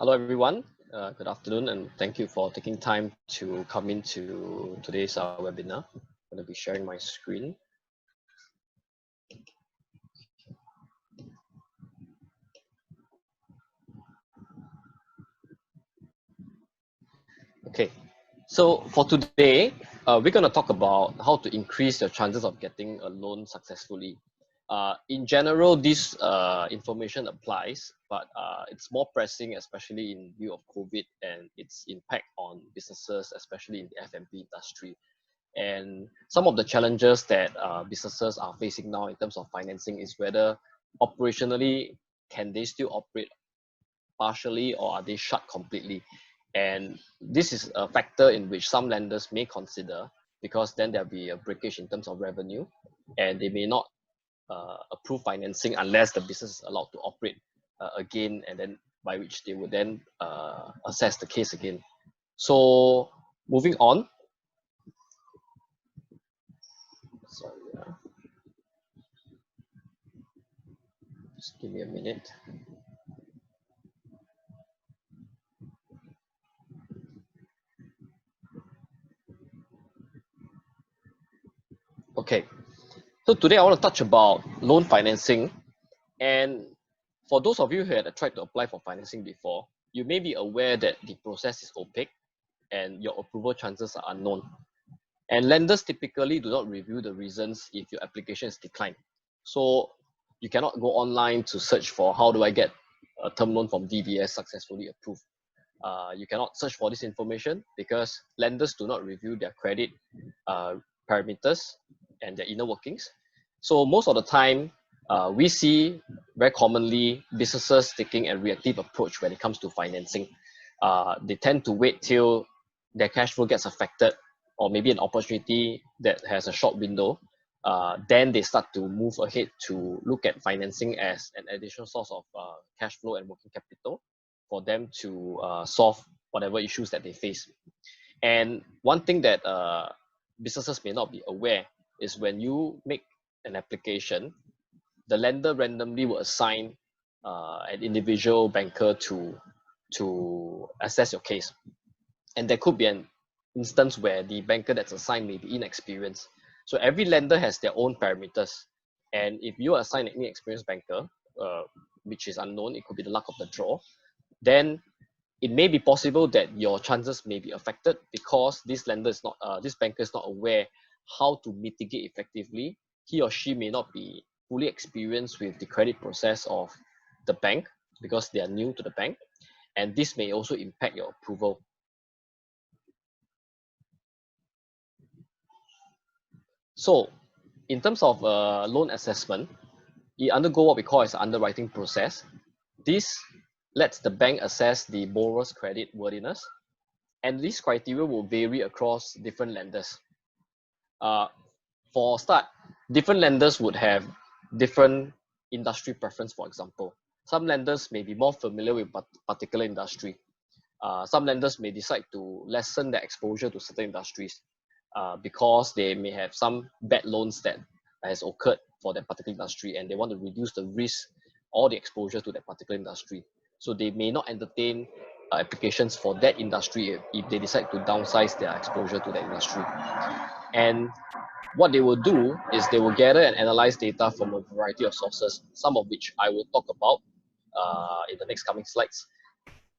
Hello, everyone. Good afternoon, and thank you for taking time to come into today's webinar. I'm going to be sharing my screen. Okay, so for today, we're going to talk about how to increase your chances of getting a loan successfully. In general, this information applies, but it's more pressing, especially in view of COVID and its impact on businesses, especially in the F&B industry. And some of the challenges that businesses are facing now in terms of financing is whether operationally, can they still operate partially or are they shut completely? And this is a factor in which some lenders may consider, because then there'll be a breakage in terms of revenue and they may not approve financing unless the business is allowed to operate again, and then by which they would then assess the case again. So moving on. Sorry, just give me a minute. Okay, so today I want to touch about loan financing. And for those of you who had tried to apply for financing before, you may be aware that the process is opaque and your approval chances are unknown. And lenders typically do not review the reasons if your application is declined. So you cannot go online to search for how do I get a term loan from DBS successfully approved. You cannot search for this information because lenders do not review their credit parameters and their inner workings. So most of the time, we see very commonly businesses taking a reactive approach when it comes to financing. They tend to wait till their cash flow gets affected, or maybe an opportunity that has a short window. Then they start to move ahead to look at financing as an additional source of cash flow and working capital for them to solve whatever issues that they face. And one thing that businesses may not be aware is when you make an application, the lender randomly will assign an individual banker to assess your case. And there could be an instance where the banker that's assigned may be inexperienced. So every lender has their own parameters. And if you assign an inexperienced banker, which is unknown, it could be the luck of the draw, then it may be possible that your chances may be affected because this lender is not, this banker is not aware how to mitigate effectively. He or she may not be fully experienced with the credit process of the bank because they are new to the bank, and this may also impact your approval. So in terms of loan assessment, you undergo what we call as an underwriting process. This lets the bank assess the borrower's credit worthiness, and these criteria will vary across different lenders. For start, different lenders would have different industry preference, for example. Some lenders may be more familiar with particular industry. Some lenders may decide to lessen their exposure to certain industries because they may have some bad loans that has occurred for that particular industry, and they want to reduce the risk or the exposure to that particular industry. So they may not entertain applications for that industry if they decide to downsize their exposure to that industry. And what they will do is they will gather and analyze data from a variety of sources, some of which I will talk about in the next coming slides.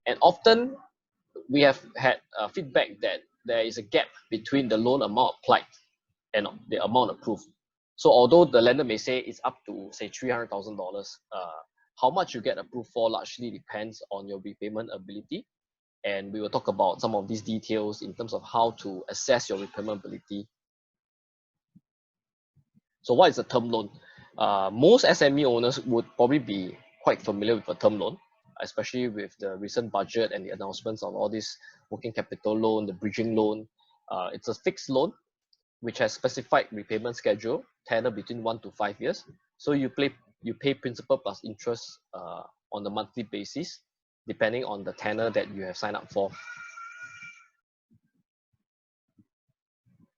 And often we have had feedback that there is a gap between the loan amount applied and the amount approved. So although the lender may say it's up to, say, $300,000, how much you get approved for largely depends on your repayment ability. And we will talk about some of these details in terms of how to assess your repayment ability. So what is a term loan? Most SME owners would probably be quite familiar with a term loan, especially with the recent budget and the announcements of all this working capital loan, the bridging loan. It's a fixed loan which has specified repayment schedule, tenor between 1 to 5 years. So you pay principal plus interest on a monthly basis, depending on the tenor that you have signed up for.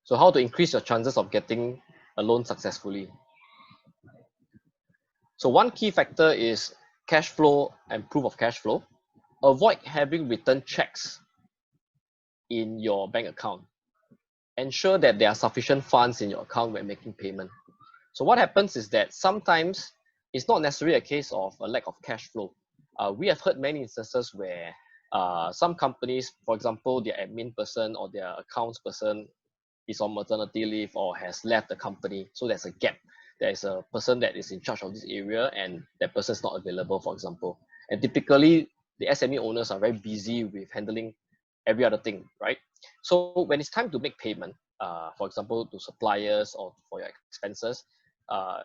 So how to increase your chances of getting a loan successfully? So one key factor is cash flow and proof of cash flow. avoid having return checks in your bank account. Ensure that there are sufficient funds in your account when making payment. So what happens is that sometimes it's not necessarily a case of a lack of cash flow. We have heard many instances where some companies, for example, their admin person or their accounts person is on maternity leave or has left the company. So there's a gap. There is a person that is in charge of this area and that person is not available, for example. And typically, the SME owners are very busy with handling every other thing, right? So when it's time to make payment, for example, to suppliers or for your expenses,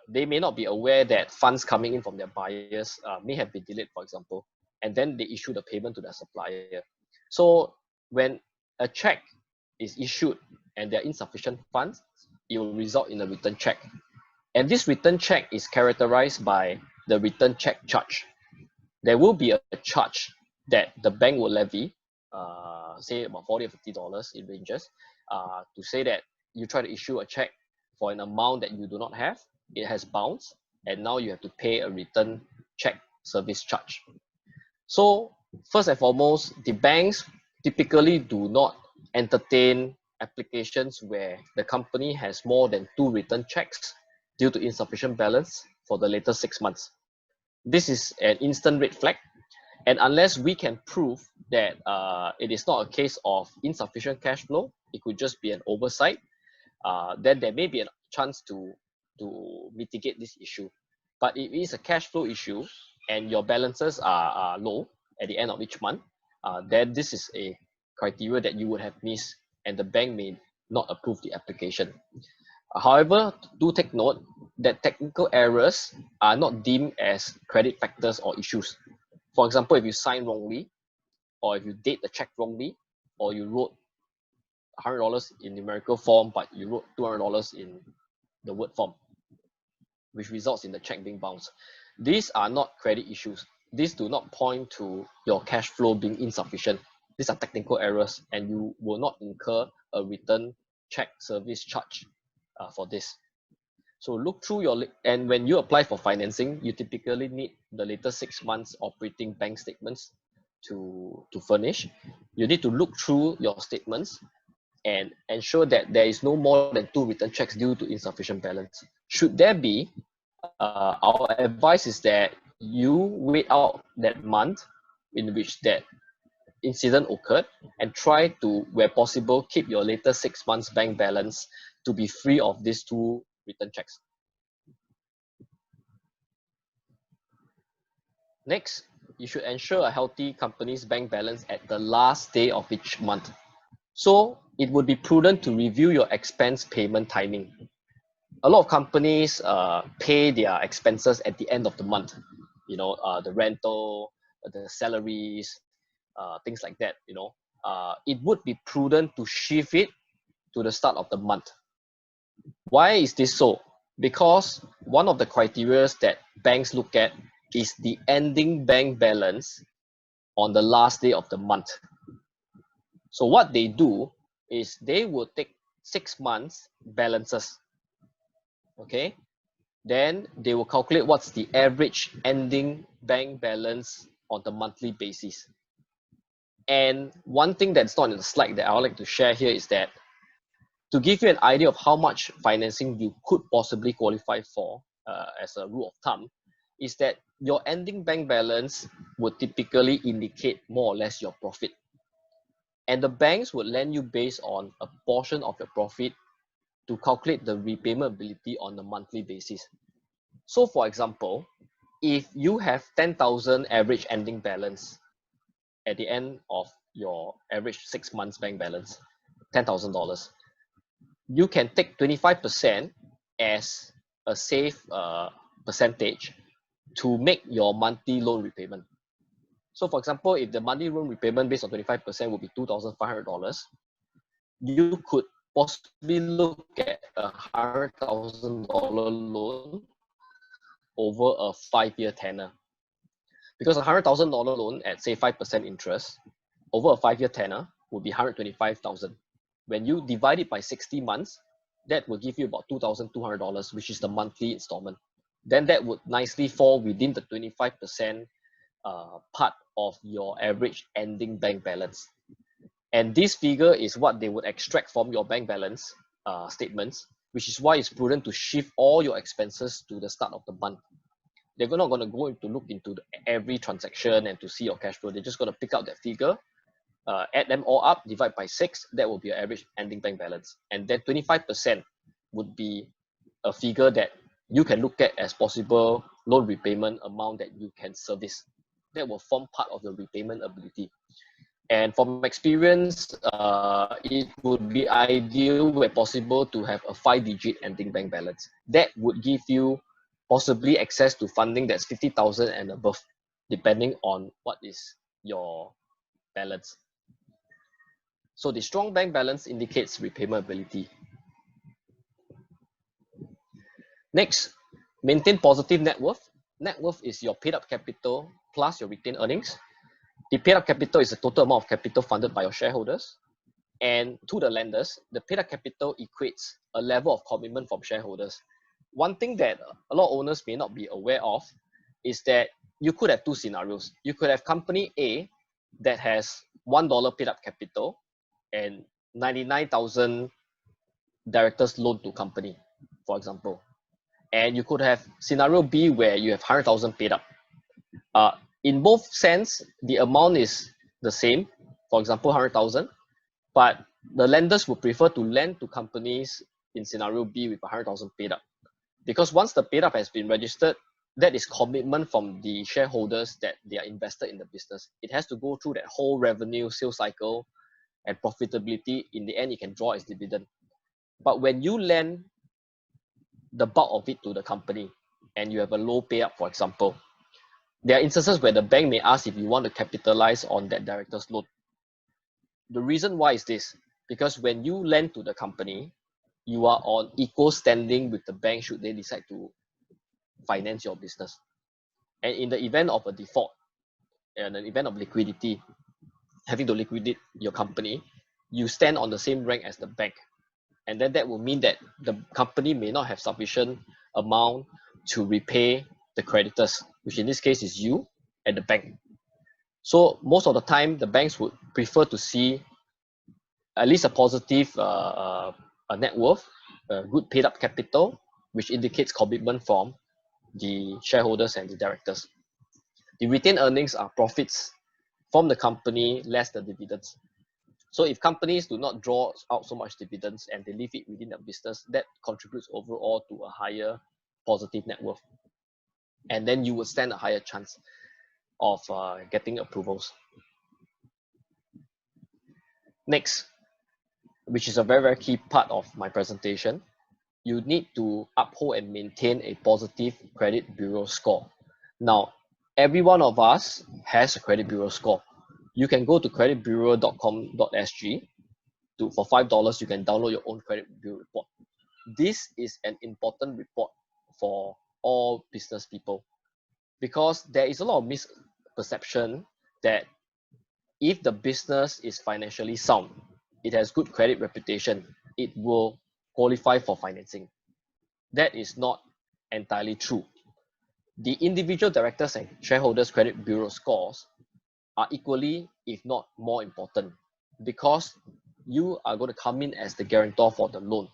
they may not be aware that funds coming in from their buyers may have been delayed, for example, and then they issue the payment to the supplier. So when a check is issued and there are insufficient funds, it will result in a return check. And this return check is characterized by the return check charge. There will be a charge that the bank will levy, say about $40 or $50, it ranges, to say that you try to issue a check for an amount that you do not have, it has bounced, and now you have to pay a return check service charge. So first and foremost, the banks typically do not entertain applications where the company has more than 2 return checks due to insufficient balance for the latest 6 months. This is an instant red flag, and unless we can prove that it is not a case of insufficient cash flow, it could just be an oversight, then there may be a chance to mitigate this issue. But if it is a cash flow issue and your balances are low at the end of each month, then this is a criteria that you would have missed and the bank may not approve the application. However, do take note that technical errors are not deemed as credit factors or issues. For example, if you sign wrongly, or if you date the check wrongly, or you wrote $100 in numerical form, but you wrote $200 in the word form, which results in the check being bounced. These are not credit issues. These do not point to your cash flow being insufficient. These are technical errors, and you will not incur a return check service charge for this. So look through and when you apply for financing, you typically need the latest 6 months operating bank statements to furnish. You need to look through your statements and ensure that there is no more than 2 return checks due to insufficient balance. Should there be, our advice is that you wait out that month in which that incident occurred and try to, where possible, keep your latest 6 months bank balance to be free of these 2 return checks. Next, you should ensure a healthy company's bank balance at the last day of each month. So it would be prudent to review your expense payment timing. A lot of companies pay their expenses at the end of the month. The rental, the salaries, things like that. It would be prudent to shift it to the start of the month. Why is this so? Because one of the criteria that banks look at is the ending bank balance on the last day of the month. So what they do is they will take 6 months balances. Okay, then they will calculate what's the average ending bank balance on the monthly basis. And one thing that's not in the slide that I would like to share here is that to give you an idea of how much financing you could possibly qualify for as a rule of thumb, is that your ending bank balance would typically indicate more or less your profit. And the banks would lend you based on a portion of your profit to calculate the repayment ability on a monthly basis. So for example, if you have 10,000 average ending balance at the end of your average 6 months bank balance, $10,000, you can take 25% as a safe percentage to make your monthly loan repayment. So for example, if the monthly loan repayment based on 25% would be $2,500, you could possibly look at a $100,000 loan over a 5-year tenor. Because a $100,000 loan at say 5% interest over a 5-year tenor would be $125,000. When you divide it by 60 months, that will give you about $2,200, which is the monthly installment. Then that would nicely fall within the 25% part of your average ending bank balance. And this figure is what they would extract from your bank balance statements, which is why it's prudent to shift all your expenses to the start of the month. They're not going to go to look into every transaction and to see your cash flow. They're just going to pick out that figure, add them all up, divide by 6. That will be your average ending bank balance. And then 25% would be a figure that you can look at as possible loan repayment amount that you can service. That will form part of your repayment ability. And from experience, it would be ideal where possible to have a 5-digit ending bank balance. That would give you possibly access to funding that's 50,000 and above, depending on what is your balance. So the strong bank balance indicates repayment ability. Next, maintain positive net worth. Net worth is your paid up capital plus your retained earnings. The paid up capital is the total amount of capital funded by your shareholders. And to the lenders, the paid up capital equates a level of commitment from shareholders. One thing that a lot of owners may not be aware of is that you could have two scenarios. You could have company A that has $1 paid up capital and 99,000 directors loan to company, for example. And you could have scenario B where you have 100,000 paid up. In both sense, the amount is the same, for example, 100,000, but the lenders would prefer to lend to companies in scenario B with 100,000 paid up. Because once the paid up has been registered, that is commitment from the shareholders that they are invested in the business. It has to go through that whole revenue, sales cycle, and profitability. In the end, it can draw its dividend. But when you lend the bulk of it to the company and you have a low pay up, for example, there are instances where the bank may ask if you want to capitalize on that director's loan. The reason why is this, because when you lend to the company, you are on equal standing with the bank should they decide to finance your business. And in the event of a default and an event of liquidity, having to liquidate your company, you stand on the same rank as the bank. And then that will mean that the company may not have sufficient amount to repay the creditors, which in this case is you and the bank. So most of the time, the banks would prefer to see at least a positive a net worth, a good paid up capital, which indicates commitment from the shareholders and the directors. The retained earnings are profits from the company less the dividends. So if companies do not draw out so much dividends and they leave it within the business, that contributes overall to a higher positive net worth. And then you would stand a higher chance of getting approvals. Next, which is a very, very key part of my presentation, you need to uphold and maintain a positive credit bureau score. Now, every one of us has a credit bureau score. You can go to creditbureau.com.sg. For $5, you can download your own credit bureau report. This is an important report for all business people because there is a lot of misperception that if the business is financially sound, it has good credit reputation, it will qualify for financing. That is not entirely true. The individual directors and shareholders credit bureau scores are equally, if not more important, because you are going to come in as the guarantor for the loan.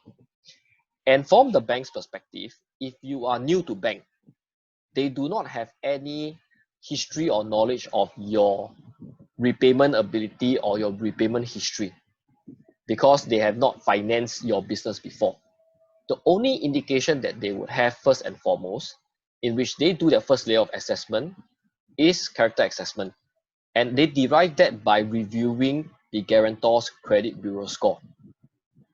And from the bank's perspective, if you are new to bank, they do not have any history or knowledge of your repayment ability or your repayment history because they have not financed your business before. The only indication that they would have first and foremost, in which they do their first layer of assessment, is character assessment. And they derive that by reviewing the guarantor's credit bureau score.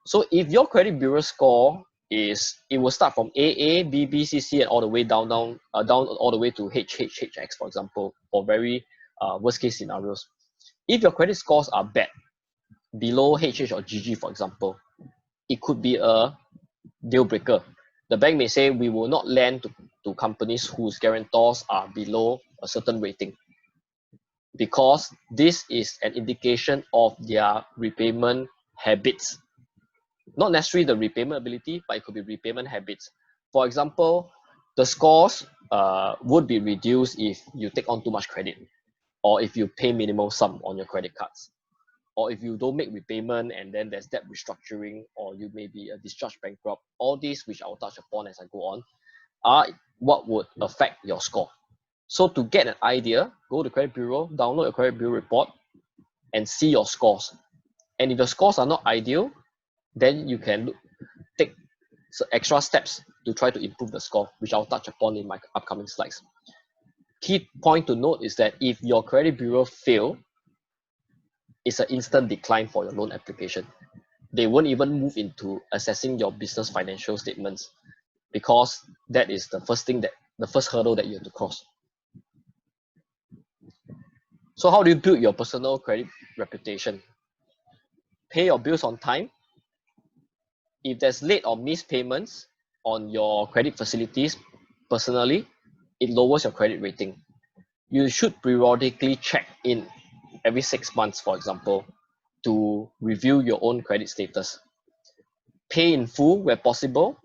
So if your credit bureau score is, it will start from AA, BB, CC, and all the way down all the way to HHHX, for example, for very worst case scenarios. If your credit scores are bad, below HH or GG, for example, it could be a deal breaker. The bank may say we will not lend to companies whose guarantors are below a certain rating, because this is an indication of their repayment habits. Not necessarily the repayment ability, but it could be repayment habits. For example, the scores would be reduced if you take on too much credit. or if you pay minimal sum on your credit cards, or if you don't make repayment and then there's debt restructuring, or you may be a discharged bankrupt. All these, which I'll touch upon as I go on, are what would affect your score. So to get an idea, go to Credit Bureau, download your Credit Bureau report, and see your scores. And if your scores are not ideal, then you can take extra steps to try to improve the score, which I'll touch upon in my upcoming slides. Key point to note is that if your Credit Bureau fail, it's an instant decline for your loan application. They won't even move into assessing your business financial statements, because that is the first hurdle that you have to cross. So how do you build your personal credit reputation? Pay your bills on time. If there's late or missed payments on your credit facilities, personally, it lowers your credit rating. You should periodically check in every 6 months, for example, to review your own credit status. Pay in full where possible,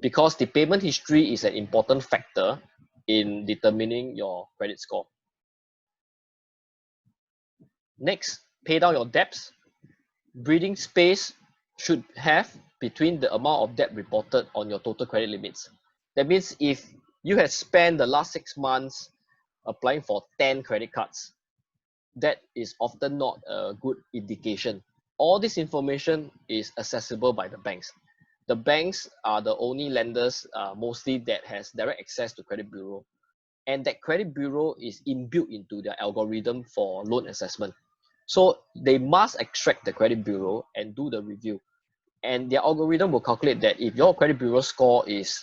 because the payment history is an important factor in determining your credit score. Next, pay down your debts. Breathing space should have between the amount of debt reported on your total credit limits. That means if you have spent the last 6 months applying for 10 credit cards, that is often not a good indication. All this information is accessible by the banks. The banks are the only lenders mostly that has direct access to Credit Bureau, and that Credit Bureau is inbuilt into their algorithm for loan assessment. So they must extract the Credit Bureau and do the review, and their algorithm will calculate that if your Credit Bureau score is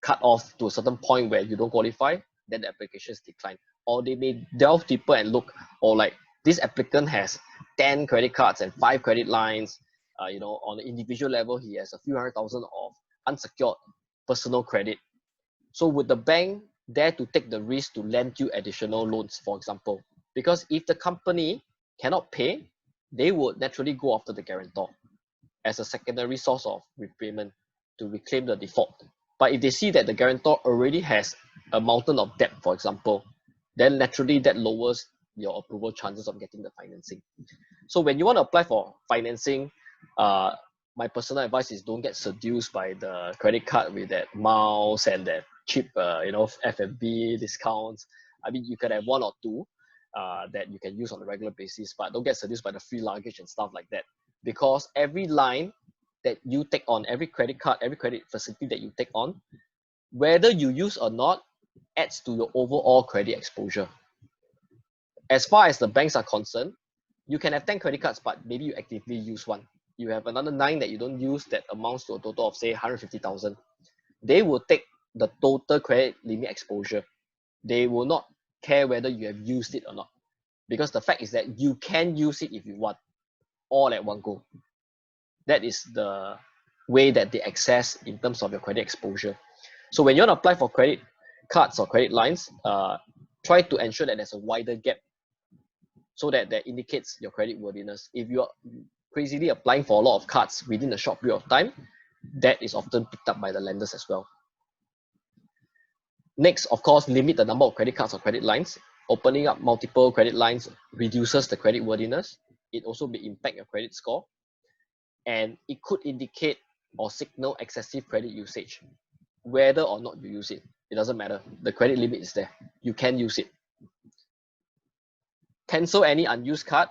cut off to a certain point where you don't qualify, then the application is declined. Or they may delve deeper and look, or like this applicant has 10 credit cards and 5 credit lines, on the individual level, he has a few $100,000 of unsecured personal credit. So would the bank dare to take the risk to lend you additional loans, for example? Because if the company cannot pay, they would naturally go after the guarantor as a secondary source of repayment to reclaim the default. But if they see that the guarantor already has a mountain of debt, for example, then naturally that lowers your approval chances of getting the financing. So when you want to apply for financing, my personal advice is don't get seduced by the credit card with that miles and that cheap, F&B discounts. I mean, you can have one or two that you can use on a regular basis, but don't get seduced by the free luggage and stuff like that. Because every line that you take on, every credit card, every credit facility that you take on, whether you use or not, adds to your overall credit exposure. As far as the banks are concerned, you can have 10 credit cards, but maybe you actively use one. You have another 9 that you don't use that amounts to a total of, say, 150,000. They will take the total credit limit exposure. They will not care whether you have used it or not. Because the fact is that you can use it if you want, all at one go. That is the way that they access in terms of your credit exposure. So when you want to apply for credit cards or credit lines, try to ensure that there's a wider gap so that indicates your credit worthiness. If you are crazily applying for a lot of cards within a short period of time, that is often picked up by the lenders as well. Next, of course, limit the number of credit cards or credit lines. Opening up multiple credit lines reduces the credit worthiness. It also may impact your credit score, and it could indicate or signal excessive credit usage. Whether or not you use it, it doesn't matter. The credit limit is there. You can use it. Cancel any unused card,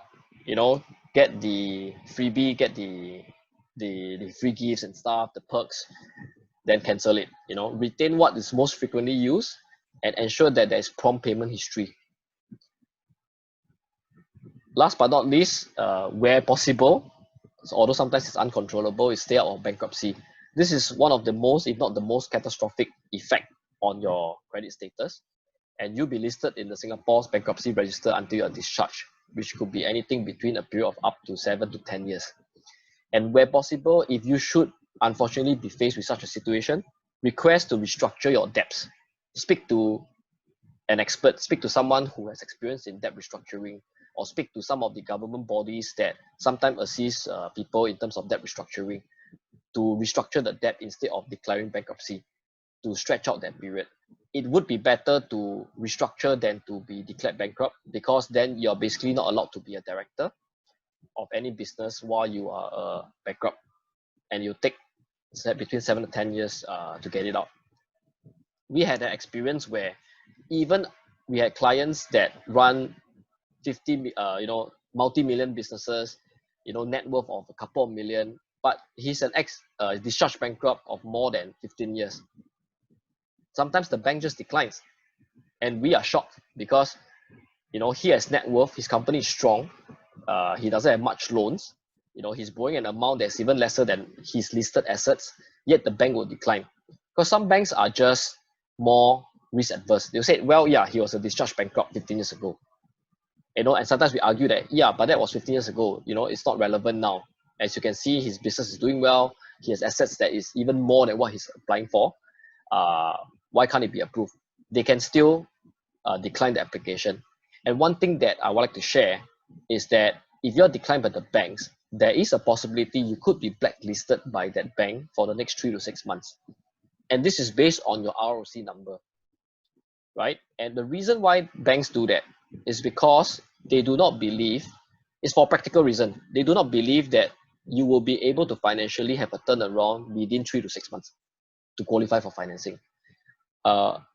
get the freebie, get the free gifts and stuff, the perks, then cancel it. Retain what is most frequently used and ensure that there is prompt payment history. Last but not least, where possible, although sometimes it's uncontrollable, is stay out of bankruptcy. This is one of the most, if not the most, catastrophic effect on your credit status, and you'll be listed in the Singapore's bankruptcy register until you are discharged, which could be anything between a period of up to 7 to 10 years. And where possible, if you should unfortunately be faced with such a situation, request to restructure your debts. Speak to an expert, speak to someone who has experience in debt restructuring, or speak to some of the government bodies that sometimes assist people in terms of debt restructuring to restructure the debt instead of declaring bankruptcy, to stretch out that period. it would be better to restructure than to be declared bankrupt, because then you're basically not allowed to be a director of any business while you are bankrupt, and you take between 7 to 10 years to get it out. We had an experience where even we had clients that run 50 multi-million businesses, net worth of a couple of million, but he's an discharged bankrupt of more than 15 years. Sometimes the bank just declines, and we are shocked because he has net worth, his company is strong, he doesn't have much loans, he's borrowing an amount that's even lesser than his listed assets, yet the bank will decline. Because some banks are just more risk adverse. They'll say, well, yeah, he was a discharged bankrupt 15 years ago. And sometimes we argue that, yeah, but that was 15 years ago, it's not relevant now. As you can see, his business is doing well, he has assets that is even more than what he's applying for. Why can't it be approved? They can still decline the application. And one thing that I would like to share is that if you're declined by the banks, there is a possibility you could be blacklisted by that bank for the next 3 to 6 months. And this is based on your ROC number, right? And the reason why banks do that is because they do not believe, it's for practical reason, they do not believe that you will be able to financially have a turnaround within 3 to 6 months to qualify for financing.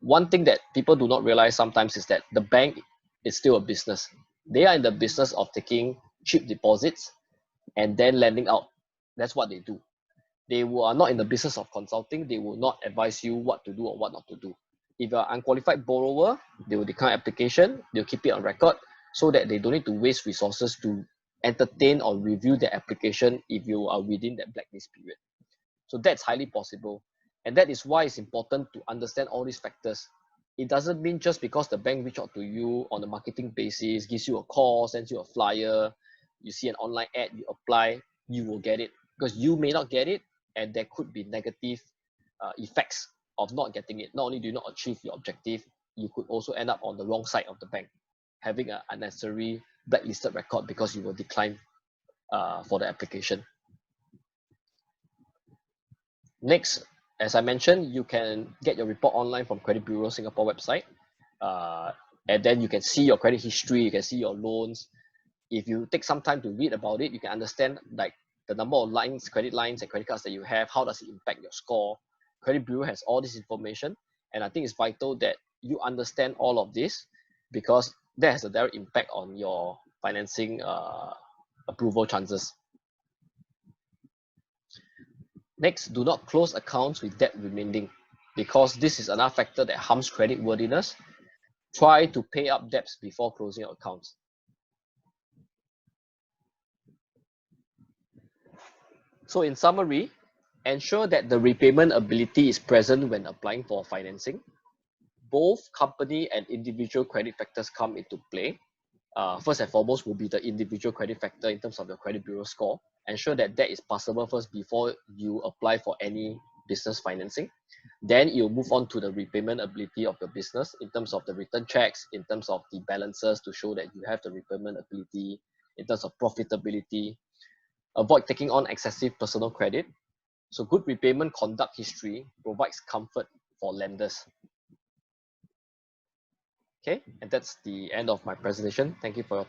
One thing that people do not realize sometimes is that the bank is still a business. They are in the business of taking cheap deposits and then lending out. That's what they do. They are not in the business of consulting. They will not advise you what to do or what not to do. If you're an unqualified borrower, they will decline application. They'll keep it on record so that they don't need to waste resources to entertain or review the application if you are within that blacklist period. So that's highly possible. And that is why it's important to understand all these factors. It doesn't mean just because the bank reach out to you on a marketing basis, gives you a call, sends you a flyer, you see an online ad, you apply, you will get it. Because you may not get it, and there could be negative effects of not getting it. Not only do you not achieve your objective, you could also end up on the wrong side of the bank, having an unnecessary blacklisted record because you were declined for the application. Next, as I mentioned, you can get your report online from Credit Bureau Singapore website. And then you can see your credit history, you can see your loans. If you take some time to read about it, you can understand like the number of lines, credit lines and credit cards that you have, how does it impact your score. Credit Bureau has all this information, and I think it's vital that you understand all of this because that has a direct impact on your financing approval chances. Next, do not close accounts with debt remaining because this is another factor that harms credit worthiness. Try to pay up debts before closing your accounts. So in summary, ensure that the repayment ability is present when applying for financing. Both company and individual credit factors come into play. First and foremost will be the individual credit factor in terms of your credit bureau score. Ensure that that is passable first before you apply for any business financing. Then you'll move on to the repayment ability of your business in terms of the return checks, in terms of the balances to show that you have the repayment ability, in terms of profitability. Avoid taking on excessive personal credit. So good repayment conduct history provides comfort for lenders. Okay, and that's the end of my presentation. Thank you for your